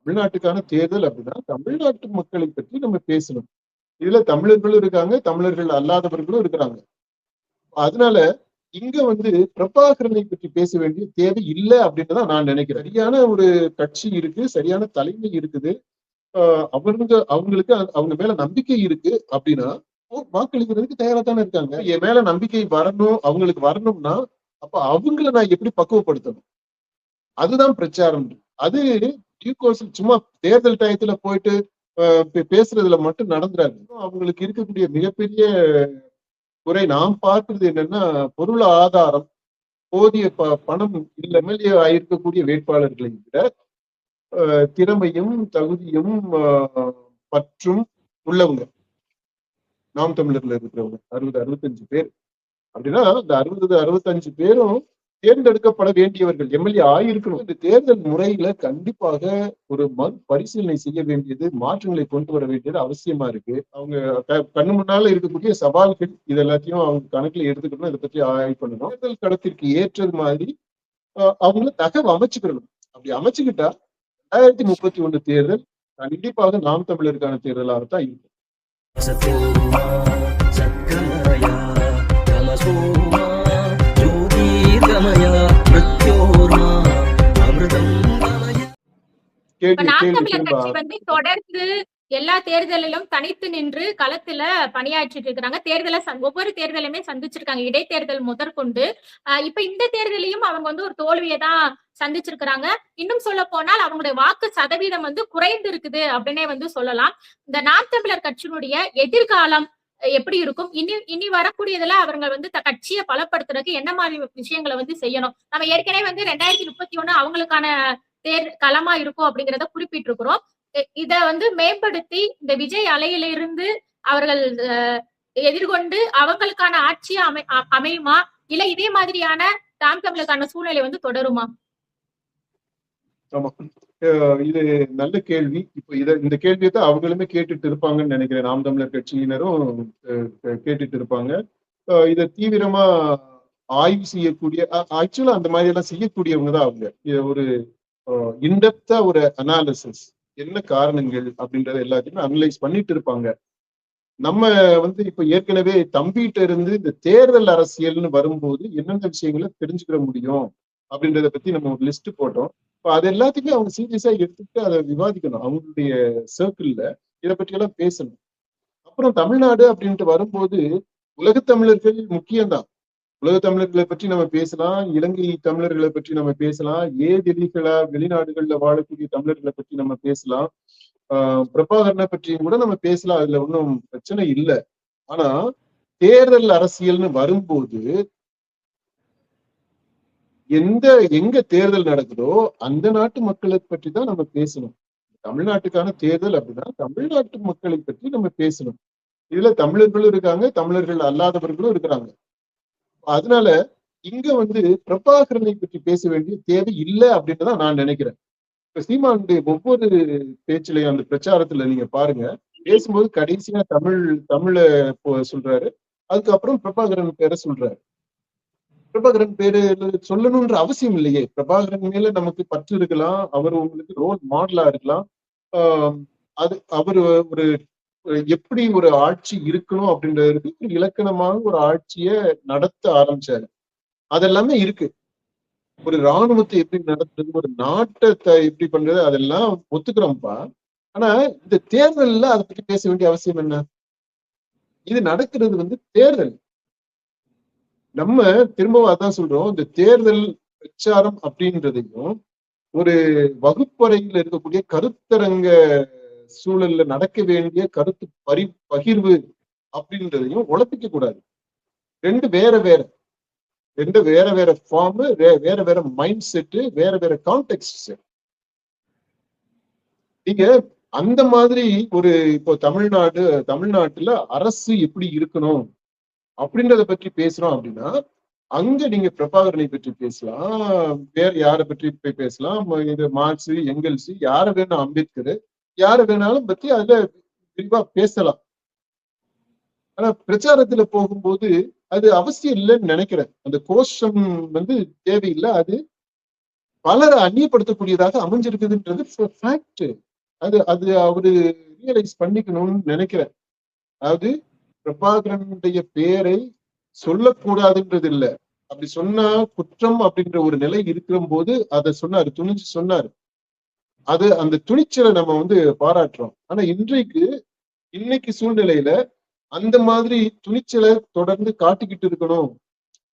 தமிழ்நாட்டுக்கான தேர்தல் அப்படின்னா தமிழ்நாட்டு மக்களை பற்றி நம்ம பேசணும். இதுல தமிழர்களும் இருக்காங்க, தமிழர்கள் அல்லாதவர்களும் இருக்கிறாங்க. அதனால இங்க பிரபாகரனை பற்றி பேச வேண்டிய தேவை இல்லை அப்படின்னு தான் நான் நினைக்கிறேன். சரியான ஒரு கட்சி இருக்கு, சரியான தலைமை இருக்குது. அவங்களுக்கு அவங்க மேல நம்பிக்கை இருக்கு அப்படின்னா வாக்களிக்கிறதுக்கு தயாரா தானே இருக்காங்க. என் மேல நம்பிக்கை வரணும், அவங்களுக்கு வரணும்னா அப்ப அவங்கள நான் எப்படி பக்குவப்படுத்தணும், அதுதான் பிரச்சாரம். அது சும்மா தேர்தல் டயத்துல போயிட்டு பேசுறதுல மட்டும் நடந்துறாரு. அவங்களுக்கு இருக்கக்கூடிய மிகப்பெரிய குறை நாம் பார்க்கிறது என்னன்னா, பொருள் ஆதாரம், போதிய பணம் இல்ல. எம்எல்ஏ ஆயிருக்கக்கூடிய வேட்பாளர்களை விட திறமையும் தகுதியும் பற்றும் உள்ளவங்க நாம் தமிழர்ல இருக்கிறவங்க 60-65 பேர் அப்படின்னா, இந்த 60-65 பேரும் தேர்ந்தெடுக்கப்பட வேண்டியவர்கள், எம்எல்ஏ ஆயிருக்கணும். இந்த தேர்தல் முறையில கண்டிப்பாக ஒரு பரிசீலனை செய்ய வேண்டியது, மாற்றங்களை கொண்டு வர வேண்டியது அவசியமா இருக்கு. அவங்க கண்ணு முன்னால இருக்கக்கூடிய சவால்கள் இது எல்லாத்தையும் அவங்க கணக்குல எடுத்துக்கணும், இதை பற்றி ஆய்வு பண்ணணும். தேர்தல் களத்திற்கு ஏற்றது மாதிரி அவங்கள அமைச்சுக்கணும். அப்படி அமைச்சுக்கிட்டா 2031 தேர்தல் கண்டிப்பாக நாம் தமிழருக்கான தேர்தலாகத்தான் இருக்கும். தொடர்ந்து எல்லா தேர்தலிலும் தனித்து நின்று களத்துல பணியாற்றிட்டு இருக்கிறாங்க. ஒவ்வொரு தேர்தலுமே சந்திச்சிருக்காங்க, இடைத்தேர்தல் முதற்கொண்டு. இப்ப இந்த தேர்தலையும் அவங்க ஒரு தோல்வியை தான் சந்திச்சிருக்கிறாங்க. இன்னும் சொல்ல போனால் அவங்களுடைய வாக்கு சதவீதம் குறைந்து இருக்குது அப்படின்னே சொல்லலாம். இந்த நாம் தமிழர் கட்சியினுடைய எதிர்காலம் எப்படி இருக்கும், இனி வரக்கூடியதுல அவங்க கட்சியை பலப்படுத்துறதுக்கு என்ன மாதிரி விஷயங்களை செய்யணும்? நம்ம ஏற்கனவே 2031 அவங்களுக்கான களமா இருக்கும் அப்படிங்கிறத குறிப்பிட்டிருக்கிறோம். இத மேம்படுத்தி இந்த விஜய் அலையிலிருந்து அவர்கள் எதிர்கொண்டு அவங்களுக்கான ஆட்சியா அமையுமா, இல்ல இதே மாதிரியான நாம் தமிழருக்கான சூழ்நிலை தொடருமா? இது நல்ல கேள்வி. இப்ப இந்த கேள்வியை தான் அவங்களுமே கேட்டுட்டு இருப்பாங்கன்னு நினைக்கிறேன். நாம் தமிழர் கட்சியினரும் கேட்டுட்டு இருப்பாங்க. இதை தீவிரமா ஆய்வு செய்யக்கூடிய, ஆக்சுவலா அந்த மாதிரி எல்லாம் செய்யக்கூடியவங்க தான் அவங்க. ஒரு இன்டெப்தா ஒரு அனாலிசிஸ், என்ன காரணங்கள் அப்படின்றத எல்லாத்தையுமே அனலைஸ் பண்ணிட்டு இருப்பாங்க. நம்ம இப்ப ஏற்கனவே தம்பிகிட்ட இருந்து இந்த தேர்தல் அரசியல்னு வரும்போது என்னென்ன விஷயங்களை தெரிஞ்சுக்கிற முடியும் அப்படின்றத பத்தி நம்ம ஒரு லிஸ்ட் போட்டோம். இப்போ அது எல்லாத்தையுமே அவங்க சீரியஸா எடுத்துக்கிட்டு அதை விவாதிக்கணும். அவங்களுடைய சர்க்கிள்ல இதை பற்றி எல்லாம் பேசணும். அப்புறம் தமிழ்நாடு அப்படின்ட்டு வரும்போது உலகத் தமிழர்கள் முக்கியம்தான். உலக தமிழர்களை பற்றி நம்ம பேசலாம், இலங்கை தமிழர்களை பற்றி நம்ம பேசலாம், வெளிநாடுகள்ல வாழக்கூடிய தமிழர்களை பற்றி நம்ம பேசலாம், பிரபாகரனை பற்றியும் கூட நம்ம பேசலாம். அதுல ஒன்றும் பிரச்சனை இல்லை. ஆனா தேர்தல் அரசியல்னு வரும்போது எங்க தேர்தல் நடக்குதோ அந்த நாட்டு மக்களை பற்றி தான் நம்ம பேசணும். தமிழ்நாட்டுக்கான தேர்தல் அப்படின்னா தமிழ்நாட்டு மக்களை பற்றி நம்ம பேசணும். இதுல தமிழர்களும் இருக்காங்க, தமிழர்கள் அல்லாதவர்களும் இருக்கிறாங்க. அதனால இங்க பிரபாகரனை பற்றி பேச வேண்டிய தேவை இல்லை அப்படின்னு தான் நான் நினைக்கிறேன். இப்ப சீமானுடைய ஒவ்வொரு பேச்சுலையும் அந்த பிரச்சாரத்துல நீங்க பாருங்க, பேசும்போது கடைசியா தமிழ சொல்றாரு, அதுக்கப்புறம் பிரபாகரன் பேரை சொல்றாரு. பிரபாகரன் பேரு சொல்லணும்ன்ற அவசியம் இல்லையே. பிரபாகரன் மேல நமக்கு பற்று இருக்கலாம், அவர் உங்களுக்கு ரோல் மாடலா இருக்கலாம். அது அவர் ஒரு எப்படி ஒரு ஆட்சி இருக்கணும் அப்படின்றதுக்கு ஒரு இலக்கணமாக ஒரு ஆட்சியை நடத்த ஆரம்பிச்சாரு. அதெல்லாமே இருக்கு. ஒரு இராணுவத்தை எப்படி நடத்துறது, ஒரு நாட்டை எப்படி பண்றது, அதெல்லாம் ஒத்துக்கிறோம்ப்பா. ஆனா இந்த தேர்தல்ல அதை பத்தி பேச வேண்டிய அவசியம் என்ன? இது நடக்கிறது தேர்தல். நம்ம திரும்பவும் அதான் சொல்றோம், இந்த தேர்தல் பிரச்சாரம் அப்படின்றதையும் ஒரு வகுப்பறையில் இருக்கக்கூடிய கருத்தரங்க சூழல்ல நடக்க வேண்டிய கருத்து பகிர்வு அப்படின்றதையும் உழப்பிக்க கூடாது. ரெண்டு வேற வேற ஃபார்ம், வேற வேற மைண்ட் செட்டு, வேற வேற கான்டெக்ட். நீங்க அந்த மாதிரி ஒரு இப்போ தமிழ்நாட்டுல அரசு எப்படி இருக்கணும் அப்படின்றத பற்றி பேசுறோம் அப்படின்னா அங்க நீங்க பிரபாகரனை பற்றி பேசலாம், வேற யாரை பற்றி பேசலாம், இது மார்க்ஸ், எங்கெல்ஸ், யார வேணும், அம்பேத்கர், யார வேணாலும் பத்தி அதுல விரிவா பேசலாம். ஆனா பிரச்சாரத்துல போகும்போது அது அவசியம் இல்லைன்னு நினைக்கிறேன். அந்த கோஷம் தேவையில்லை. அது பலரை அந்நியப்படுத்தக்கூடியதாக அமைஞ்சிருக்குதுன்றது ஃபேக்ட். அது அது அவரு ரியலைஸ் பண்ணிக்கணும்னு நினைக்கிறேன். அதாவது பிரபாகரனுடைய பேரை சொல்லக்கூடாதுன்றது இல்ல. அப்படி சொன்னா குற்றம் அப்படின்ற ஒரு நிலை இருக்கிற போது அதை சொன்னாரு, துணிஞ்சு சொன்னாரு. அது அந்த துணிச்சலை நம்ம பாராட்டுறோம். ஆனா இன்னைக்கு சூழ்நிலையில அந்த மாதிரி துணிச்சலை தொடர்ந்து காட்டிக்கிட்டு இருக்கணும்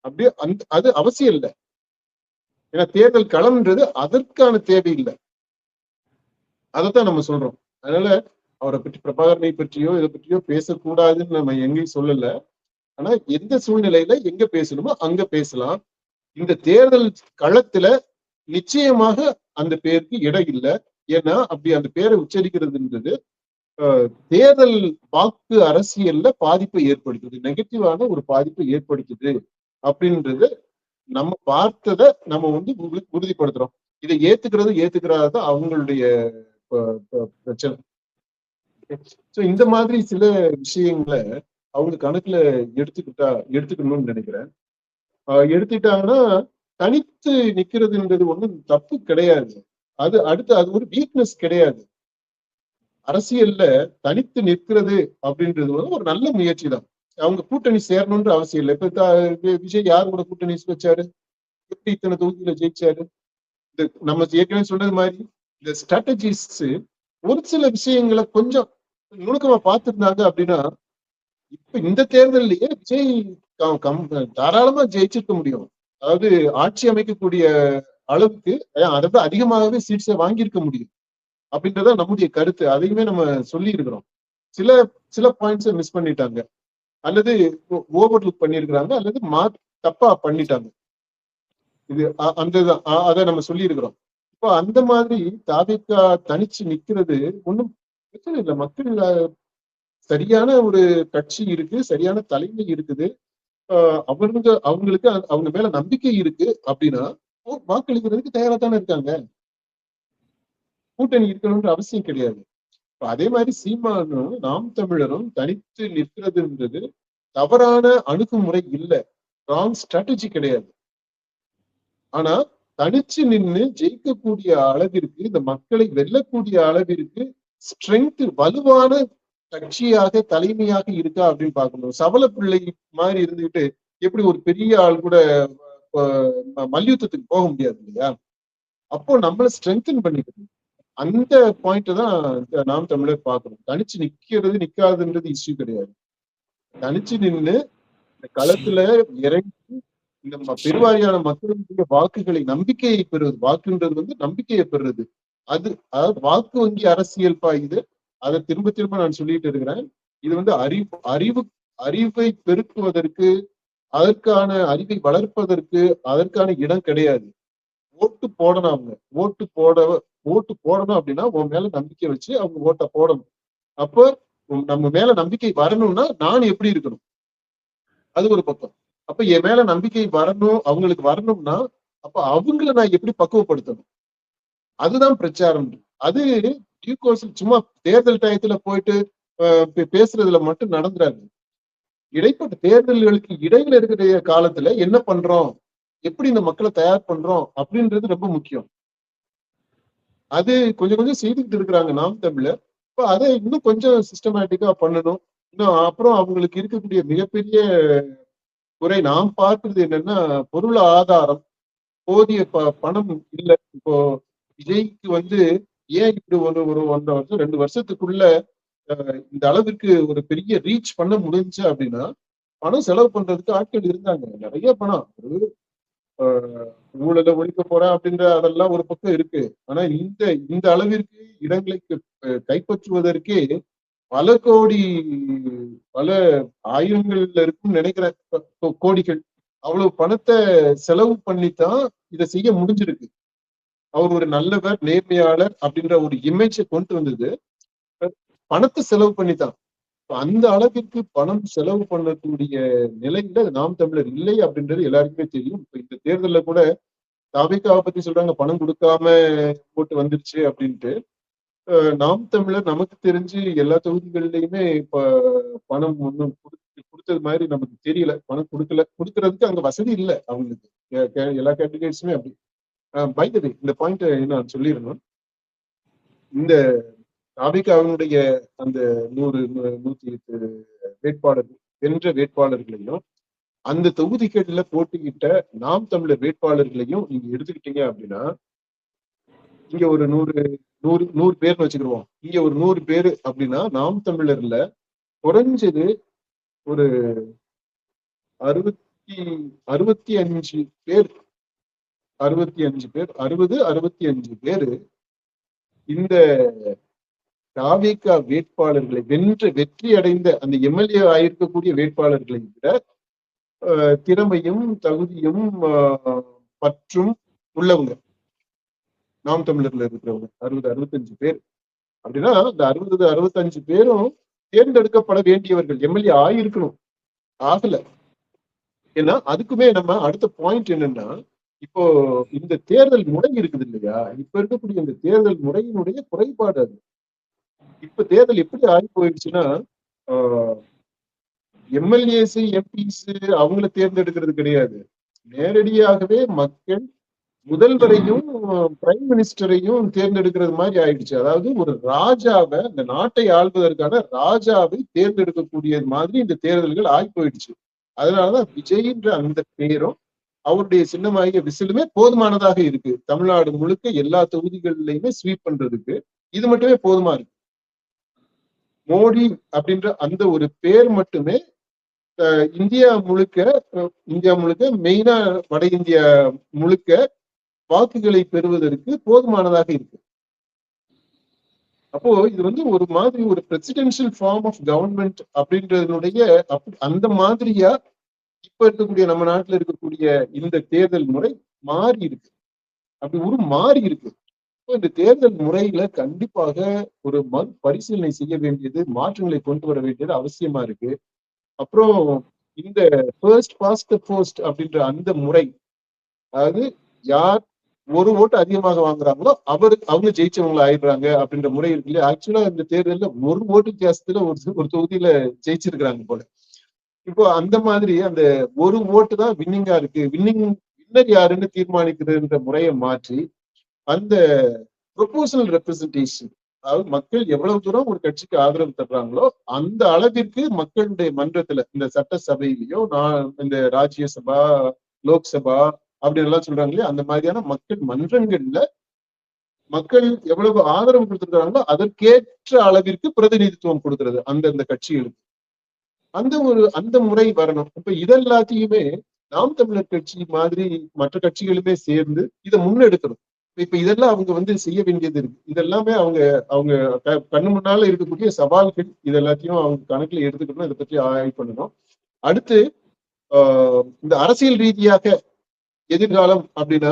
அப்படியே அது அவசியம் இல்லை. ஏன்னா தேர்தல் களம்ன்றது அதற்கான தேவை இல்லை. அதைத்தான் நம்ம சொல்றோம். அதனால அவரை பற்றி, பிரபாகரனை பற்றியோ இதை பற்றியோ பேசக்கூடாதுன்னு நம்ம எங்கேயும் சொல்லல. ஆனா எந்த சூழ்நிலையில எங்க பேசணுமோ அங்க பேசலாம். இந்த தேர்தல் களத்துல நிச்சயமாக அந்த பேருக்கு இடம் இல்லை. ஏன்னா அப்படி அந்த பேரை உச்சரிக்கிறதுன்றது தேர்தல் வாக்கு அரசியல்ல பாதிப்பை ஏற்படுத்துது, நெகட்டிவான ஒரு பாதிப்பை ஏற்படுத்துது அப்படின்றது நம்ம பார்த்ததை நம்ம உறுதிப்படுத்துறோம். இதை ஏத்துக்கிறாத அவங்களுடைய பிரச்சனை. இந்த மாதிரி சில விஷயங்களை அவங்க கணக்குல எடுத்துக்கணும்னு நினைக்கிறேன். எடுத்துட்டாங்கன்னா தனித்து நிக்கிறதுன்றது ஒண்ணும் தப்பு கிடையாது. அது ஒரு வீக்னஸ் கிடையாது. அரசியல்ல தனித்து நிற்கிறது அப்படின்றது ஒரு நல்ல முயற்சி தான். அவங்க கூட்டணி சேரணும்ன்ற அவசியம் இல்லை. இப்ப விஜய் யார் கூட கூட்டணி வச்சாரு? எப்படி இத்தனை தொகுதியில ஜெயிச்சாரு? நம்ம ஏற்கனவே சொன்னது மாதிரி இந்த ஸ்ட்ராட்டஜிஸ் ஒரு சில விஷயங்களை கொஞ்சம் நுணுக்கமா பார்த்திருந்தாங்க அப்படின்னா இப்ப இந்த தேர்தலையே விஜய் தாராளமா ஜெயிச்சிருக்க முடியும். அதாவது ஆட்சி அமைக்கக்கூடிய அளவுக்கு அதை விட அதிகமாகவே சீட்ஸை வாங்கியிருக்க முடியும் அப்படின்றத நம்முடைய கருத்து. அதையுமே நம்ம சொல்லி இருக்கிறோம். சில பாயிண்ட்ஸை மிஸ் பண்ணிட்டாங்க, அல்லது ஓவர் லுக் பண்ணியிருக்கிறாங்க, அல்லது தப்பா பண்ணிட்டாங்க. இது அதை நம்ம சொல்லி இருக்கிறோம். இப்போ அந்த மாதிரி தாவேகா தனிச்சு நிக்கிறது ஒண்ணும் பிரச்சனை இல்லை. மக்கள் சரியான ஒரு கட்சி இருக்கு, சரியான தலைமை இருக்குது, அவங்களுக்கு அவங்க மேல நம்பிக்கை இருக்கு அப்படின்னா வாக்களிக்கிறதுக்கு தயாரா தானே இருக்காங்க. கூட்டணி இருக்கணும்ன்ற அவசியம் கிடையாது. அதே மாதிரி சீமானும் நாம் தமிழரும் தனித்து நிற்கிறதுன்றது தவறான அணுகுமுறை இல்லை, ராங் ஸ்ட்ராட்டஜி கிடையாது. ஆனா தனிச்சு நின்று ஜெயிக்கக்கூடிய அளவிற்கு, இந்த மக்களை வெல்லக்கூடிய அளவிற்கு ஸ்ட்ரென்த், வலுவான கட்சியாக தலைமையாக இருக்கா அப்படின்னு பார்க்கணும். சபல பிள்ளை மாதிரி இருந்துகிட்டு எப்படி ஒரு பெரிய ஆள் கூட மல்யுத்தத்துக்கு போக முடியாது இல்லையா? அப்போ நம்மள ஸ்ட்ரென்தன் பண்ணிக்கணும். அந்த பாயிண்ட் தான் நாம் தமிழர் பார்க்கணும். தனிச்சு நிக்காதுன்றது இஷ்யூ கிடையாது. தனிச்சு நின்று இந்த களத்துல இறங்கி இந்த பெருவாரியான மக்களுடைய வாக்குகளை, நம்பிக்கையை பெறுவது. வாக்குன்றது நம்பிக்கையை பெறுறது. அதாவது வாக்கு வங்கி அரசியல் இது. அதை திரும்ப திரும்ப நான் சொல்லிட்டு இருக்கிறேன். இது அறிவை பெருக்குவதற்கு, அதற்கான அறிவை வளர்ப்பதற்கு அதற்கான இடம் கிடையாது. ஓட்டு போடணும். அவங்க ஓட்டு போடணும் அப்படின்னா உன் மேல நம்பிக்கை வச்சு அவங்க ஓட்டை போடணும். அப்போ நம்ம மேல நம்பிக்கை வரணும்னா நான் எப்படி இருக்கணும், அது ஒரு பக்கம். அப்ப என் மேல நம்பிக்கை வரணும், அவங்களுக்கு வரணும்னா அப்ப அவங்களை நான் எப்படி பக்குவப்படுத்தணும், அதுதான் பிரச்சாரம். அது சும்மா தேர்தல் டயத்துல போயிட்டு பேசுறதுல மட்டும் நடந்துறாரு. இடைப்பட்ட தேர்தல்களுக்கு இடையில இருக்கிற காலத்துல என்ன பண்றோம், எப்படி இந்த மக்களை தயார் பண்றோம் அப்படின்றது ரொம்ப முக்கியம். அது கொஞ்சம் செய்துக்கிட்டு இருக்கிறாங்க நாம் தமிழர். இப்ப அதை இன்னும் கொஞ்சம் சிஸ்டமேட்டிக்கா பண்ணணும். இன்னும் அப்புறம் அவங்களுக்கு இருக்கக்கூடிய மிகப்பெரிய குறை நாம் பார்க்கிறது என்னன்னா, பொருள் ஆதாரம், போதிய பணம் இல்லை. இப்போ விஜய்க்கு ஏன் இப்படி ஒரு 1.5 வருஷம் 2 வருஷத்துக்குள்ள இந்த அளவிற்கு ஒரு பெரிய ரீச் பண்ண முடிஞ்சு அப்படின்னா, பணம் செலவு பண்றதுக்கு ஆட்கள் இருந்தாங்க, நிறைய பணம். ஊழலை ஒழிக்க போறேன் அப்படின்ற அதெல்லாம் ஒரு பக்கம் இருக்கு. ஆனா இந்த அளவிற்கு இடங்களை கைப்பற்றுவதற்கே பல கோடி, பல ஆயிரங்கள்ல இருக்கும்னு நினைக்கிறேன், கோடிகள். அவ்வளவு பணத்தை செலவு பண்ணித்தான் இதை செய்ய முடிஞ்சிருக்கு. அவர் ஒரு நல்லவர், நேர்மையாளர் அப்படின்ற ஒரு இமேஜை கொண்டு வந்தது பணத்தை செலவு பண்ணித்தான். அந்த அளவிற்கு பணம் செலவு பண்ணக்கூடிய நிலையில நாம் தமிழர் இல்லை அப்படின்றது எல்லாருக்குமே தெரியும். இப்ப இந்த தேர்தலில் கூட தாவேகாவை பத்தி சொல்றாங்க, பணம் கொடுக்காம போட்டு வந்துருச்சு அப்படின்ட்டு. நாம் தமிழர் நமக்கு தெரிஞ்சு எல்லா தொகுதிகள்லயுமே இப்ப பணம் ஒன்றும் கொடுத்தது மாதிரி நமக்கு தெரியல. பணம் கொடுக்கறதுக்கு அங்க வசதி இல்லை அவங்களுக்கு. எல்லா கேண்டிடேட்ஸுமே அப்படி. பை த வே இந்த பாயிண்ட் நான் சொல்லிடணும். இந்த தாவேகாவினுடைய அந்த 100-108 வேட்பாளர்கள் வென்ற வேட்பாளர்களையும் அந்த தொகுதிகளில் போட்டியிட்ட நாம் தமிழர் வேட்பாளர்களையும் நீங்க எடுத்துக்கிட்டீங்க அப்படின்னா, இங்க ஒரு 100 பேர்னு வச்சுக்கிடுவோம். இங்க ஒரு 100 பேரு அப்படின்னா நாம் தமிழர்ல குறைஞ்சது ஒரு 65 பேர் 65 பேரு இந்த தாவேகா வேட்பாளர்களை வெற்றி அடைந்த அந்த எம்எல்ஏ ஆயிருக்கக்கூடிய வேட்பாளர்களை விட திறமையும் தகுதியும் பற்றும் உள்ளவங்க நாம் தமிழர்ல இருக்கிறவங்க 65 பேர் அப்படின்னா அந்த 65 பேரும் தேர்ந்தெடுக்கப்பட வேண்டியவர்கள். எம்எல்ஏ ஆயிருக்கணும், ஆகல. ஏன்னா அதுக்குமே நம்ம அடுத்த பாயிண்ட் என்னன்னா, இப்போ இந்த தேர்தல் முறை இருக்குது இல்லையா, இப்ப இருக்கக்கூடிய இந்த தேர்தல் முறையினுடைய குறைபாடு அது. இப்ப தேர்தல் எப்படி ஆகி போயிடுச்சுன்னா, எம்எல்ஏஸ் எம்பிஸ் அவங்கள தேர்ந்தெடுக்கிறது கிடையாது. நேரடியாகவே மக்கள் முதல்வரையும் பிரைம் மினிஸ்டரையும் தேர்ந்தெடுக்கிறது மாதிரி ஆயிடுச்சு. அதாவது ஒரு ராஜாவை, இந்த நாட்டை ஆள்வதற்கான ராஜாவை தேர்ந்தெடுக்கக்கூடிய மாதிரி இந்த தேர்தல்கள் ஆகி போயிடுச்சு. அதனாலதான் விஜய்ன்ற அந்த பேரும் அவருடைய சின்னமாகிய விசிலுமே போதுமானதாக இருக்கு. தமிழ்நாடு முழுக்க எல்லா தொகுதிகளிலையுமே ஸ்வீப் பண்றதுக்கு இது மட்டுமே போதுமா இருக்கு. மோடி அப்படின்ற அந்த ஒரு பேர் மட்டுமே இந்தியா முழுக்க மெயினா வட இந்தியா முழுக்க வாக்குகளை பெறுவதற்கு போதுமானதாக இருக்கு. அப்போ இது ஒரு மாதிரி ஒரு பிரசிடென்ஷியல் ஃபார்ம் ஆஃப் கவர்மெண்ட் அப்படின்றதுடைய அந்த மாதிரியா இப்ப இருக்கக்கூடிய நம்ம நாட்டுல இருக்கக்கூடிய இந்த தேர்தல் முறை மாறி இருக்கு. அப்படி மாறி இருக்கு. இந்த தேர்தல் முறைகளை கண்டிப்பாக ஒரு பரிசீலனை செய்ய வேண்டியது, மாற்றங்களை கொண்டு வர வேண்டியது அவசியமா இருக்கு. அப்புறம் இந்த ஃபர்ஸ்ட் பாஸ்ட் தி போஸ்ட் அப்படின்ற அந்த முறை, அதாவது யார் ஒரு ஓட்டு அதிகமாக வாங்குறாங்களோ அவங்க ஜெயிச்சவங்களை ஆயிடுறாங்க அப்படின்ற முறை இருக்கு இல்லையா. ஆக்சுவலா இந்த தேர்தல்ல ஒரு ஓட்டு வித்தியாசத்துல ஒரு தொகுதியில ஜெயிச்சிருக்கிறாங்க போல. இப்போ அந்த மாதிரி அந்த ஒரு ஓட்டு தான் வின்னிங்கா இருக்கு. வின்னர் யாருன்னு தீர்மானிக்கிறதுன்ற முறையை மாற்றி அந்த ப்ரொபோஷனல் ரெப்ரசன்டேஷன், அதாவது மக்கள் எவ்வளவு தூரம் ஒரு கட்சிக்கு ஆதரவு தர்றாங்களோ அந்த அளவிற்கு மக்களுடைய மன்றத்துல, இந்த சட்டசபையிலயோ இந்த ராஜ்யசபா லோக்சபா அப்படின்னு எல்லாம் சொல்றாங்க இல்லையா, அந்த மாதிரியான மக்கள் மன்றங்கள்ல மக்கள் எவ்வளவு ஆதரவு கொடுத்திருக்கிறாங்களோ அதற்கேற்ற அளவிற்கு பிரதிநிதித்துவம் கொடுக்கிறது அந்தந்த கட்சிகளுக்கு. அந்த முறை வரணும். இப்ப இதெல்லாத்தையுமே நாம் தமிழர் கட்சி மாதிரி மற்ற கட்சிகளுமே சேர்ந்து இதை முன்னெடுக்கணும். இப்ப இதெல்லாம் அவங்க செய்ய வேண்டியது இருக்கு. இதெல்லாமே அவங்க கண்ணு முன்னால இருக்கக்கூடிய சவால்கள், இது எல்லாத்தையும் அவங்க கணக்குல எடுத்துக்கணும். இதை பற்றி ஆய்வு பண்ணணும். அடுத்து இந்த அரசியல் ரீதியாக எதிர்காலம் அப்படின்னா,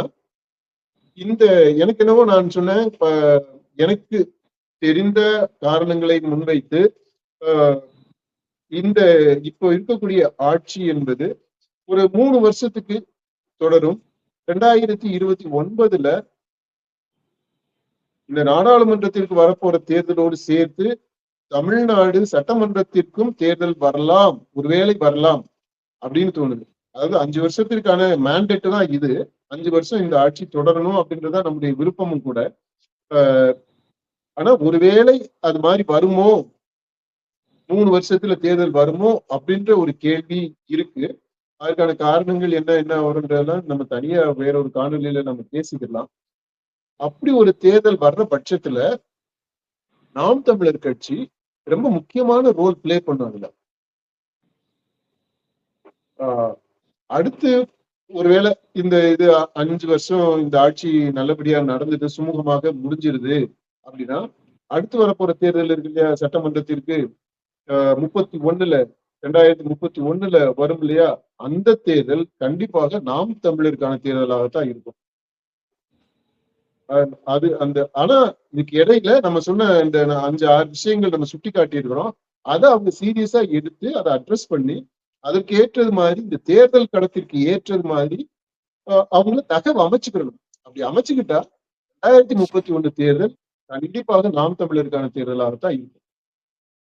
எனக்கு என்னவோ நான் சொன்னேன், எனக்கு தெரிந்த காரணங்களை முன்வைத்து இந்த இப்போ இருக்கக்கூடிய ஆட்சி என்பது ஒரு 3 வருஷத்துக்கு தொடரும். 2029 இந்த நாடாளுமன்றத்திற்கு வரப்போற தேர்தலோடு சேர்த்து தமிழ்நாடு சட்டமன்றத்திற்கும் தேர்தல் வரலாம், ஒருவேளை வரலாம் அப்படின்னு தோணுது. அதாவது 5 வருஷத்திற்கான மேண்டேட் தான் இது. 5 வருஷம் இந்த ஆட்சி தொடரணும் அப்படின்றதான் நம்முடைய விருப்பமும் கூட. ஆனா ஒருவேளை அது மாதிரி வருமோ, 3 வருஷத்துல தேர்தல் வருமோ அப்படின்ற ஒரு கேள்வி இருக்கு. அதுக்கான காரணங்கள் என்ன வரும்ன்றதெல்லாம் நம்ம தனியா வேற ஒரு காணொலியில நம்ம பேசிக்கலாம். அப்படி ஒரு தேர்தல் வர்ற பட்சத்துல நாம் தமிழர் கட்சி ரொம்ப முக்கியமான ரோல் பிளே பண்ணுவாங்க. அடுத்து ஒருவேளை இது 5 வருஷம் இந்த ஆட்சி நல்லபடியா நடந்துட்டு சுமூகமாக முடிஞ்சிருது அப்படின்னா, அடுத்து வரப்போற தேர்தல் இருக்கு இல்லையா, சட்டமன்றத்திற்கு 2031 வரும் இல்லையா, அந்த தேர்தல் கண்டிப்பாக நாம் தமிழருக்கான தேர்தலாகத்தான் இருக்கும். ஆனா இதுக்கு இடையில நம்ம சொன்ன இந்த 5-6 விஷயங்கள் நம்ம சுட்டி காட்டி இருக்கிறோம். அதை அவங்க சீரியஸா எடுத்து அதை அட்ரஸ் பண்ணி அதற்கு ஏற்றது மாதிரி, இந்த தேர்தல் களத்திற்கு ஏற்றது மாதிரி அவங்கள அமைச்சுக்கணும். அப்படி அமைச்சுக்கிட்டா 2031 தேர்தல் கண்டிப்பாக நாம் தமிழருக்கான தேர்தலாகத்தான் இருக்கும்.